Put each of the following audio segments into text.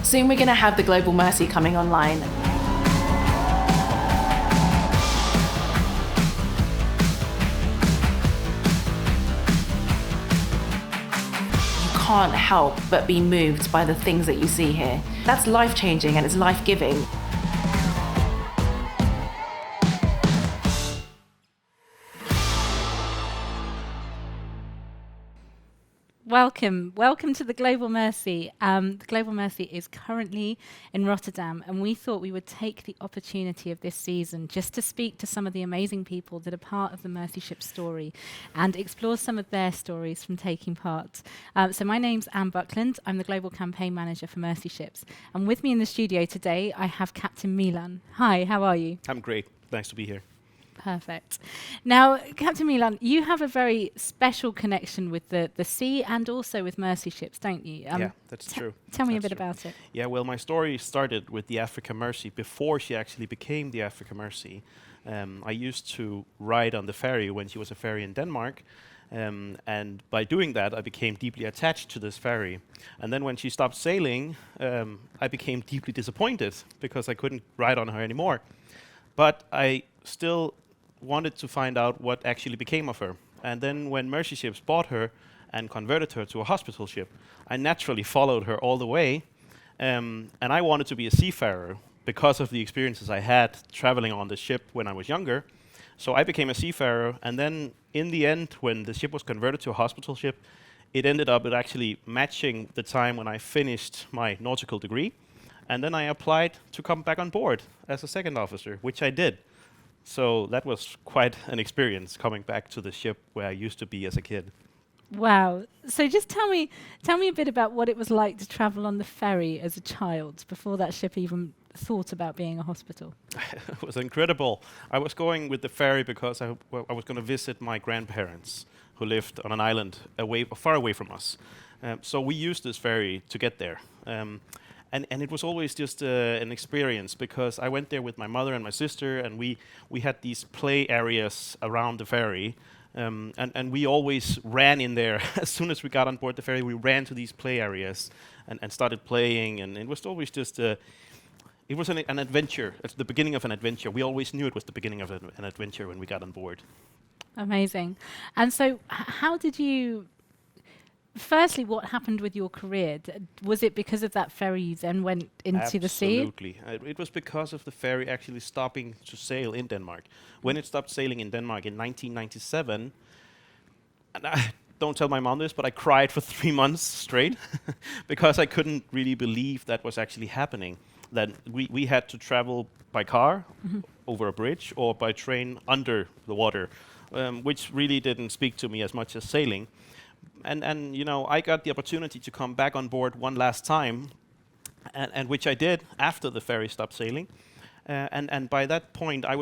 Soon we're going to have the Global Mercy coming online. You can't help but be moved by the things that you see here. That's life-changing and it's life-giving. Welcome to the Global Mercy. The Global Mercy is currently in Rotterdam, and we thought we would take the opportunity of this season just to speak to some of the amazing people that are part of the Mercy Ship story and explore some of their stories from taking part. So my name's Anne Buckland. I'm the Global Campaign Manager for Mercy Ships. And with me in the studio today, I have Captain Milan. Hi, how are you? I'm great. Nice to be here. Perfect. Now, Captain Milan, you have a very special connection with the sea and also with Mercy Ships, don't you? Yeah, that's true. Tell me a That's bit true. about it. Yeah, well, my story started with the Africa Mercy before she actually became the Africa Mercy. I used to ride on the ferry when she was a ferry in Denmark. And by doing that, I became deeply attached to this ferry. And then when she stopped sailing, I became deeply disappointed because I couldn't ride on her anymore. But I still wanted to find out what actually became of her. And then when Mercy Ships bought her and converted her to a hospital ship, I naturally followed her all the way. And I wanted to be a seafarer because of the experiences I had traveling on the ship when I was younger. So I became a seafarer, and then in the end, when the ship was converted to a hospital ship, it ended up with actually matching the time when I finished my nautical degree. And then I applied to come back on board as a second officer, which I did. So that was quite an experience coming back to the ship where I used to be as a kid. Wow. So just tell me a bit about what it was like to travel on the ferry as a child before that ship even thought about being a hospital. It was incredible. I was going with the ferry because I was going to visit my grandparents who lived on an island far away from us. So we used this ferry to get there. And it was always just an experience because I went there with my mother and my sister, and we had these play areas around the ferry. And we always ran in there. As soon as we got on board the ferry, we ran to these play areas and started playing. And it was always just it was an adventure. It's the beginning of an adventure. We always knew it was the beginning of an adventure when we got on board. Amazing. And so how did you... Firstly, what happened with your career? Was it because of that ferry you then went into the sea? Absolutely. It was because of the ferry actually stopping to sail in Denmark. When it stopped sailing in Denmark in 1997, and I don't tell my mom this, but I cried for 3 months straight because I couldn't really believe that was actually happening. That we had to travel by car over a bridge or by train under the water, which really didn't speak to me as much as sailing. And you know, I got the opportunity to come back on board one last time, and which I did after the ferry stopped sailing. And by that point, I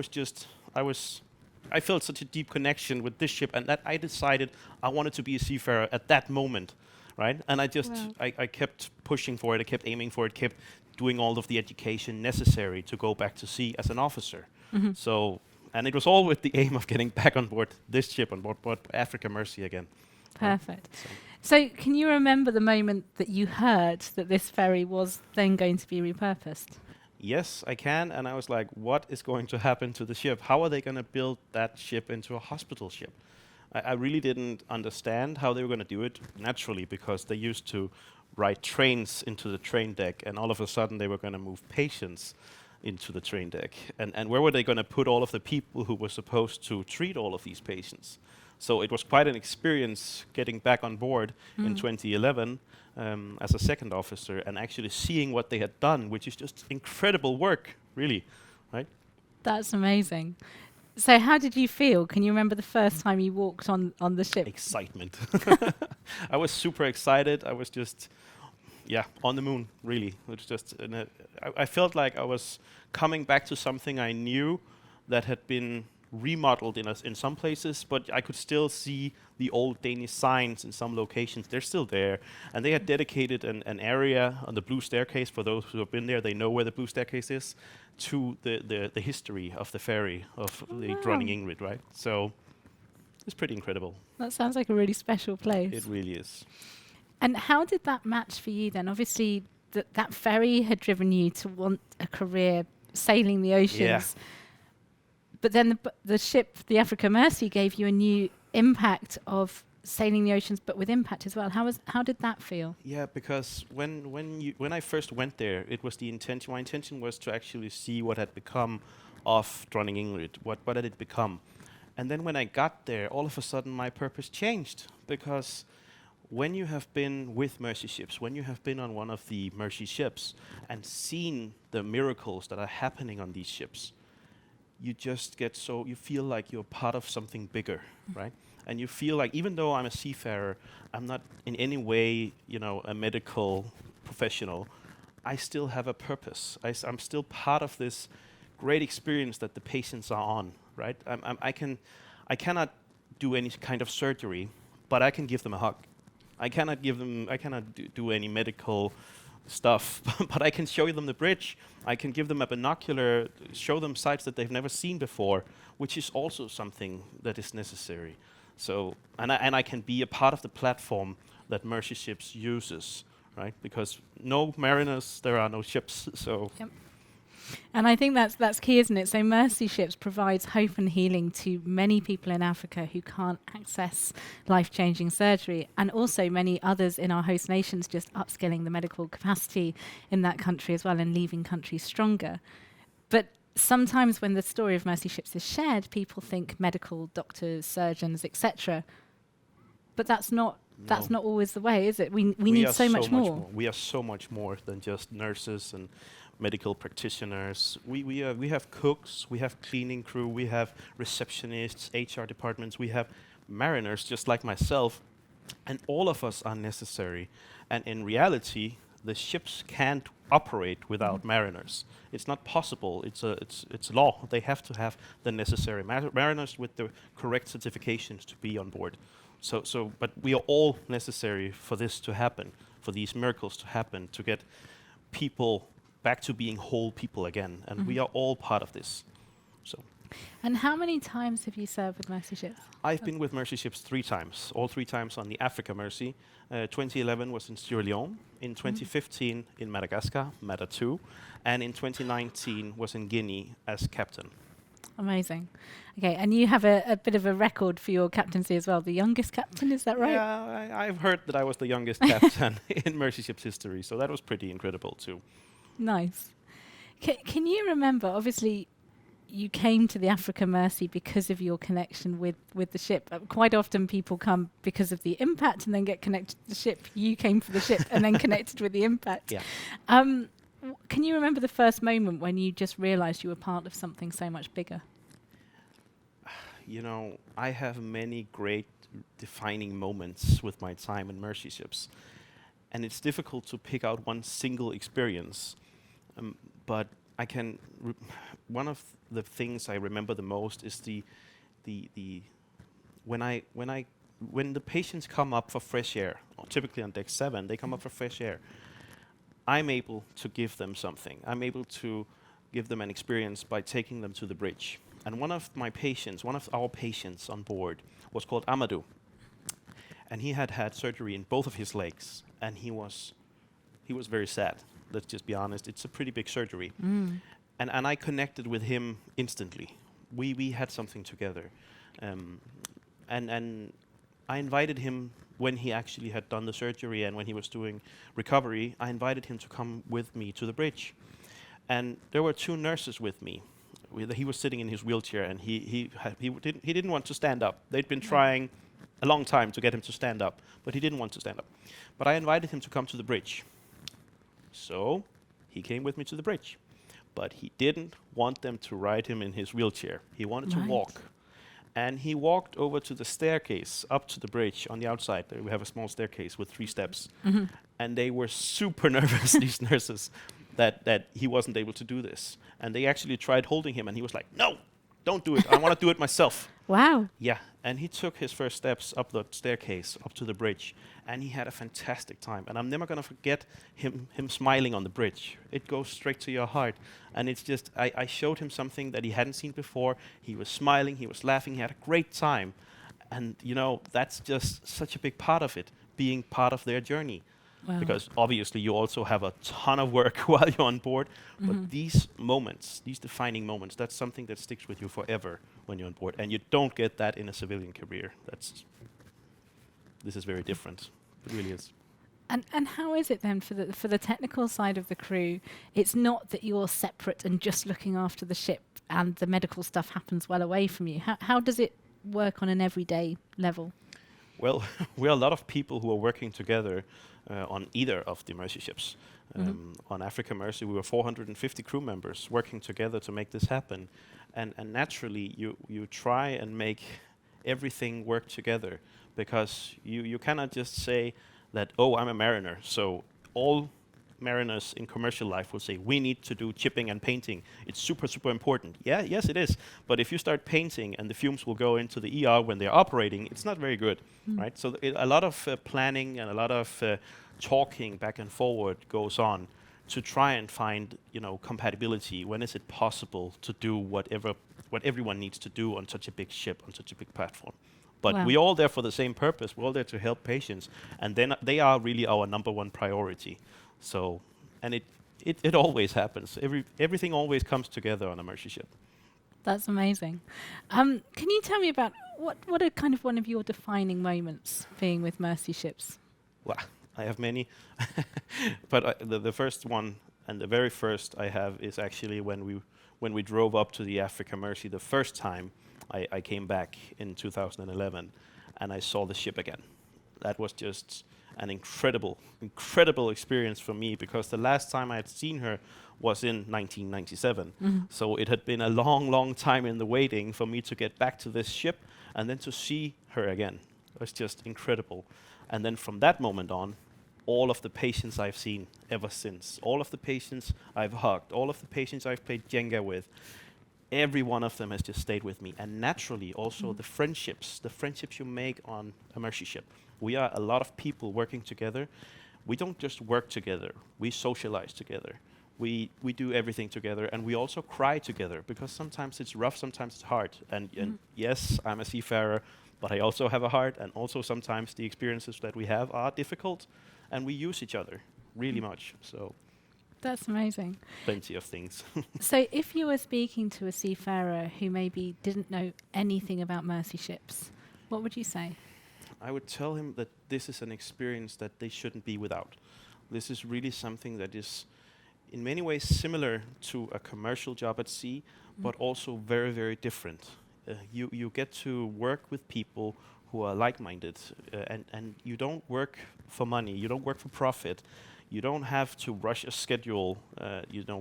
felt such a deep connection with this ship, and that I decided I wanted to be a seafarer at that moment, right? And I kept pushing for it, I kept aiming for it, kept doing all of the education necessary to go back to sea as an officer. So, and it was all with the aim of getting back on board this ship, on board Africa Mercy again. Perfect. So can you remember the moment that you heard that this ferry was then going to be repurposed? Yes, I can. And I was like, what is going to happen to the ship? How are they going to build that ship into a hospital ship? I really didn't understand how they were going to do it naturally, because they used to ride trains into the train deck, and all of a sudden they were going to move patients into the train deck. And where were they going to put all of the people who were supposed to treat all of these patients? So it was quite an experience getting back on board in 2011 as a second officer and actually seeing what they had done, which is just incredible work, really, right? That's amazing. So how did you feel? Can you remember the first time you walked on the ship? Excitement. I was super excited. I was just, on the moon, really. It was just, I felt like I was coming back to something I knew that had been remodeled in some places, but I could still see the old Danish signs in some locations. They're still there, and they had dedicated an area on the Blue Staircase. For those who have been there, they know where the Blue Staircase is, to the history of the ferry of the Dronning Ingrid, right? So it's pretty incredible. That sounds like a really special place. It really is. And how did that match for you then? Obviously, that ferry had driven you to want a career sailing the oceans. But then the ship, the Africa Mercy, gave you a new impact of sailing the oceans, but with impact as well. How did that feel? Yeah, because when I first went there, it was the intention. My intention was to actually see what had become of Dronning Ingrid. What had it become? And then when I got there, all of a sudden my purpose changed, because when you have been with Mercy ships, when you have been on one of the Mercy ships and seen the miracles that are happening on these ships, you just get you feel like you're part of something bigger, right? And you feel like, even though I'm a seafarer, I'm not in any way, a medical professional, I still have a purpose. I'm still part of this great experience that the patients are on, right? I cannot do any kind of surgery, but I can give them a hug. I cannot do any medical stuff, but I can show them the bridge. I can give them a binocular, show them sights that they've never seen before, which is also something that is necessary. So, and I can be a part of the platform that Mercy Ships uses, right? Because no mariners, there are no ships. So. Yep. And I think that's key, isn't it? So Mercy Ships provides hope and healing to many people in Africa who can't access life-changing surgery, and also many others in our host nations, just upskilling the medical capacity in that country as well and leaving countries stronger. But sometimes when the story of Mercy Ships is shared, people think medical doctors, surgeons, etc. But that's not always the way, is it? We need so much more. We are so much more than just nurses and medical practitioners. We have cooks, we have cleaning crew, we have receptionists, HR departments, we have mariners just like myself, and all of us are necessary. And in reality, the ships can't operate without mariners. It's not possible. It's law. They have to have the necessary mariners with the correct certifications to be on board. But we are all necessary for this to happen, for these miracles to happen, to get people back to being whole people again. And we are all part of this. So. And how many times have you served with Mercy Ships? I've been with Mercy Ships 3 times, all 3 times on the Africa Mercy. 2011 was in Sierra Leone, in 2015 in Madagascar, MADA 2, and in 2019 was in Guinea as captain. Amazing. Okay, and you have a bit of a record for your captaincy as well, the youngest captain, is that right? Yeah, I've heard that I was the youngest captain in Mercy Ships history, so that was pretty incredible too. Nice. Can you remember, obviously, you came to the Africa Mercy because of your connection with the ship. Quite often people come because of the impact and then get connected to the ship. You came for the ship and then connected with the impact. Yeah. Can you remember the first moment when you just realized you were part of something so much bigger? I have many great defining moments with my time in Mercy Ships. And it's difficult to pick out one single experience. But I can. One of the things I remember the most is when the patients come up for fresh air, typically on deck 7, they come up for fresh air. I'm able to give them something. I'm able to give them an experience by taking them to the bridge. And one of our patients on board was called Amadou. And he had surgery in both of his legs, and he was very sad. Let's just be honest. It's a pretty big surgery. And I connected with him instantly. We had something together. And I invited him when he actually had done the surgery and when he was doing recovery. I invited him to come with me to the bridge. And there were 2 nurses with me. He was sitting in his wheelchair, and he didn't want to stand up. They'd been trying a long time to get him to stand up, but he didn't want to stand up. But I invited him to come to the bridge. So he came with me to the bridge. But he didn't want them to ride him in his wheelchair. He wanted to walk. And he walked over to the staircase up to the bridge on the outside. There we have a small staircase with 3 steps. And they were super nervous, these nurses, that he wasn't able to do this. And they actually tried holding him, and he was like, "No, don't do it. I want to do it myself." Wow. Yeah, and he took his first steps up the staircase, up to the bridge, and he had a fantastic time. And I'm never going to forget him smiling on the bridge. It goes straight to your heart. And it's just, I showed him something that he hadn't seen before. He was smiling, he was laughing, he had a great time. And, that's just such a big part of it, being part of their journey. Wow. because obviously you also have a ton of work while you're on board. But these moments, these defining moments, that's something that sticks with you forever when you're on board, and you don't get that in a civilian career. This is very different. It really is. And how is it then for the technical side of the crew? It's not that you're separate and just looking after the ship, and the medical stuff happens well away from you. How does it work on an everyday level? Well, we're a lot of people who are working together on either of the Mercy ships. On Africa Mercy, we were 450 crew members working together to make this happen. And naturally, you try and make everything work together, because you cannot just say that, oh, I'm a mariner, so all mariners in commercial life will say, we need to do chipping and painting. It's super, super important. Yeah, yes, it is. But if you start painting and the fumes will go into the ER when they're operating, it's not very good, right? So a lot of planning and a lot of talking back and forward goes on to try and find, compatibility. When is it possible to do what everyone needs to do on such a big ship, on such a big platform? But Wow. we're all there for the same purpose. We're all there to help patients, and then they are really our number one priority. So, and it always happens. Everything always comes together on a Mercy ship. That's amazing. Can you tell me about what are kind of one of your defining moments being with Mercy ships? Well, I have many, but the first one and the very first I have is actually when we drove up to the Africa Mercy the first time. I came back in 2011, and I saw the ship again. That was just an incredible experience for me, because the last time I had seen her was in 1997. So it had been a long time in the waiting for me to get back to this ship, and then to see her again. It was just incredible. And then from that moment on, all of the patients I've seen ever since, all of the patients I've hugged, all of the patients I've played Jenga with, every one of them has just stayed with me. And naturally, also the friendships you make on a Mercy ship. We are a lot of people working together. We don't just work together, we socialize together. We do everything together, and we also cry together, because sometimes it's rough, sometimes it's hard. And yes, I'm a seafarer, but I also have a heart, and also sometimes the experiences that we have are difficult, and we use each other really much. So That's amazing. plenty of things. So if you were speaking to a seafarer who maybe didn't know anything about Mercy ships, what would you say? I would tell him that this is an experience that they shouldn't be without. This is really something that is in many ways similar to a commercial job at sea, but also very, very different. You get to work with people who are like-minded, and you don't work for money, you don't work for profit. You don't have to rush a schedule,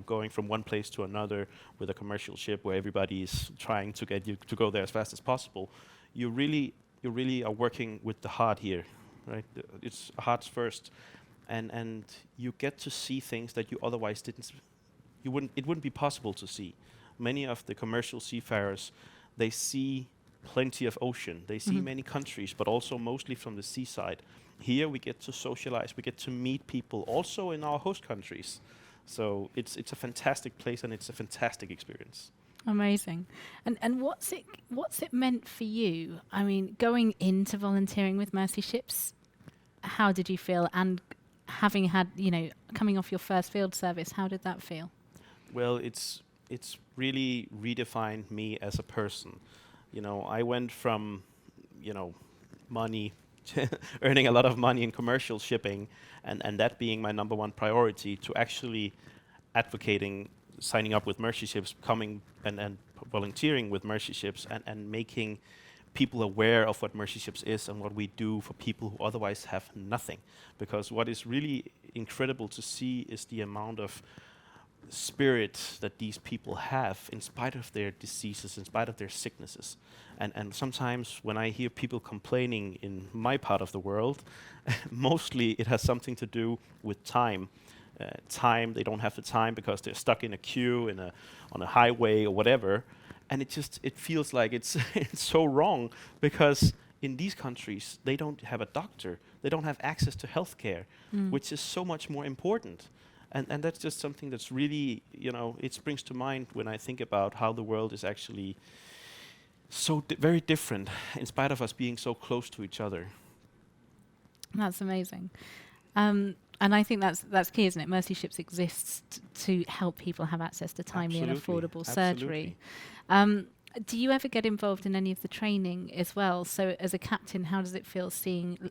going from one place to another with a commercial ship where everybody is trying to get you to go there as fast as possible. You really are working with the heart here, right? It's hearts first, and you get to see things that you otherwise it wouldn't be possible to see. Many of the commercial seafarers, they see plenty of ocean, they see many countries, but also mostly from the seaside. Here we get to socialize, we get to meet people also in our host countries. So it's a fantastic place, and it's a fantastic experience. Amazing. And what's it meant for you? I mean, going into volunteering with Mercy ships, how did you feel? And having had, coming off your first field service, how did that feel? Well, it's really redefined me as a person. I went from, money, earning a lot of money in commercial shipping, and that being my number one priority, to actually advocating signing up with Mercy ships, coming and volunteering with Mercy ships, and making people aware of what Mercy ships is and what we do for people who otherwise have nothing. Because what is really incredible to see is the amount of spirit that these people have in spite of their diseases, in spite of their sicknesses. And sometimes when I hear people complaining in my part of the world, mostly it has something to do with time. They don't have the time because they're stuck in a queue on a highway or whatever. And it feels like it's so wrong, because in these countries they don't have a doctor, they don't have access to healthcare, which is so much more important. And that's just something that's really, it springs to mind when I think about how the world is actually so very different, in spite of us being so close to each other. That's amazing. And I think that's key, isn't it? Mercy Ships exists to help people have access to timely and Absolutely, affordable surgery. absolutely. Do you ever get involved in any of the training as well? So as a captain, how does it feel seeing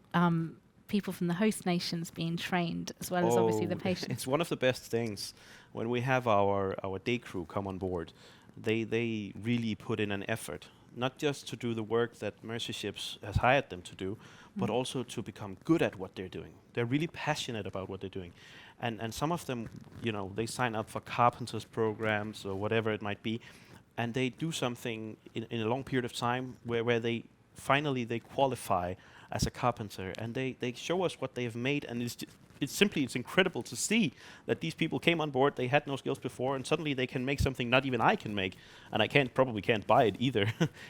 people from the host nations being trained, as well as obviously the patients? It's one of the best things when we have our day crew come on board. They really put in an effort, not just to do the work that Mercy Ships has hired them to do, but also to become good at what they're doing. They're really passionate about what they're doing. And some of them, they sign up for carpenters programs or whatever it might be, and they do something in a long period of time where they finally they qualify as a carpenter, and they show us what they have made, and it's incredible to see that these people came on board, they had no skills before, and suddenly they can make something not even I can make, and I probably can't buy it either.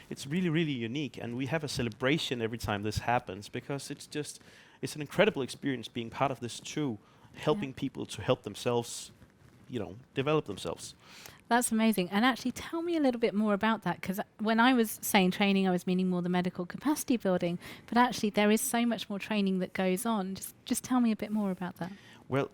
It's really, really unique, and we have a celebration every time this happens, because it's an incredible experience being part of this too, helping people to help themselves, develop themselves. That's amazing. And actually, tell me a little bit more about that, because when I was saying training, I was meaning more the medical capacity building. But actually, there is so much more training that goes on. Just tell me a bit more about that. Well,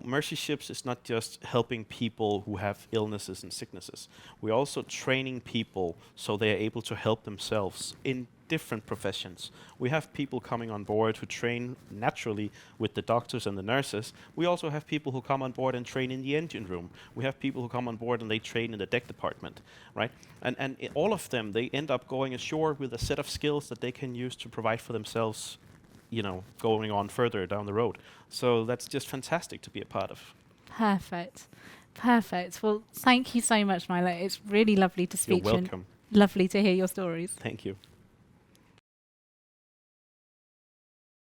Mercy Ships is not just helping people who have illnesses and sicknesses. We're also training people so they are able to help themselves in different professions. We have people coming on board who train naturally with the doctors and the nurses. We also have people who come on board and train in the engine room. We have people who come on board and they train in the deck department, right? And all of them, they end up going ashore with a set of skills that they can use to provide for themselves, going on further down the road. So that's just fantastic to be a part of. Perfect. Well, thank you so much, Milo. It's really lovely to speak to you. You're welcome. Lovely to hear your stories. Thank you.